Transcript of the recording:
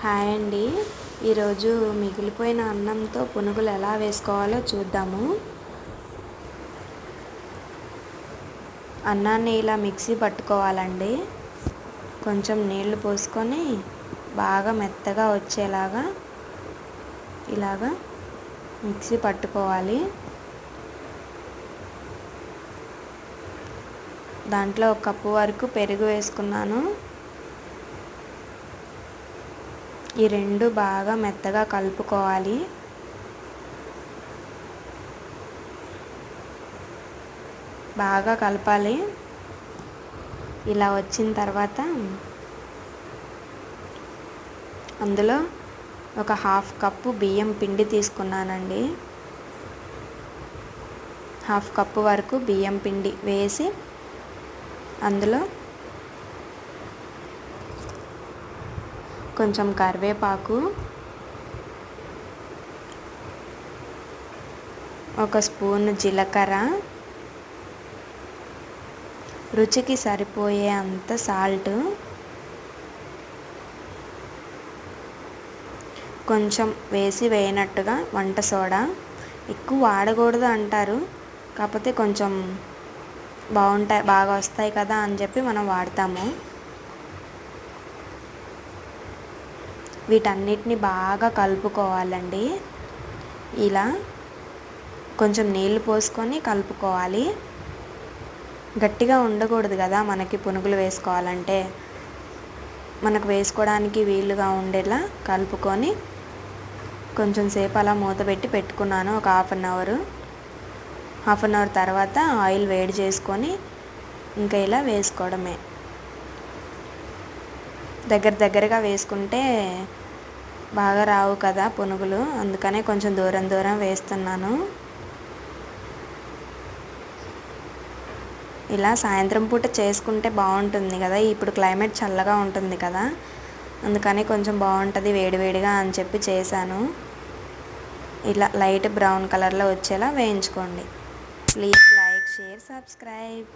Hi అండి. ఈరోజు మిగిలిపోయిన అన్నంతో పునుగులు ఎలా వేసుకోవాలో చూద్దాము. అన్నాన్ని ఇలా మిక్సీ పట్టుకోవాలండి. కొంచెం నీళ్లు పోసుకొని బాగా మెత్తగా వచ్చేలాగా ఇలాగా మిక్సీ పట్టుకోవాలి. దాంట్లో 1 కప్పు వరకు పెరుగు వేసుకున్నాను. ఈ రెండు బాగా మెత్తగా కలుపుకోవాలి. బాగా కలపాలి. ఇలా వచ్చిన తర్వాత అందులో ఒక 1/2 కప్పు బియ్యం పిండి తీసుకున్నానండి. 1/2 కప్పు వరకు బియ్యం పిండి వేసి అందులో కొంచెం కరివేపాకు, 1 స్పూన్ జీలకర్ర, రుచికి సరిపోయే అంత సాల్ట్, కొంచెం వేసినట్టుగా వంట సోడా. ఎక్కువ వాడకూడదు అంటారు, కాకపోతే కొంచెం బాగా వస్తాయి కదా అని చెప్పి మనం వాడతాము. వీటన్నిటిని బాగా కలుపుకోవాలండి. ఇలా కొంచెం నీళ్లు పోసుకొని కలుపుకోవాలి. గట్టిగా ఉండకూడదు కదా మనకి పునుగులు వేసుకోవాలంటే. మనకు వేసుకోవడానికి వీలుగా ఉండేలా కలుపుకొని కొంచెం సేపు అలా మూత పెట్టి పెట్టుకున్నాను. ఒక హాఫ్ అన్ అవర్ తర్వాత ఆయిల్ వేడి చేసుకొని ఇంకా ఇలా వేసుకోవడమే. దగ్గరగా వేసుకుంటే బాగా రావు కదా పునుగులు, అందుకనే కొంచెం దూరం వేస్తున్నాను. ఇలా సాయంత్రం పూట చేసుకుంటే బాగుంటుంది కదా. ఇప్పుడు క్లైమేట్ చల్లగా ఉంటుంది కదా, అందుకని కొంచెం బాగుంటుంది వేడివేడిగా అని చెప్పి చేశాను. ఇలా లైట్ బ్రౌన్ కలర్లో వచ్చేలా వేయించుకోండి. Please like, share, subscribe.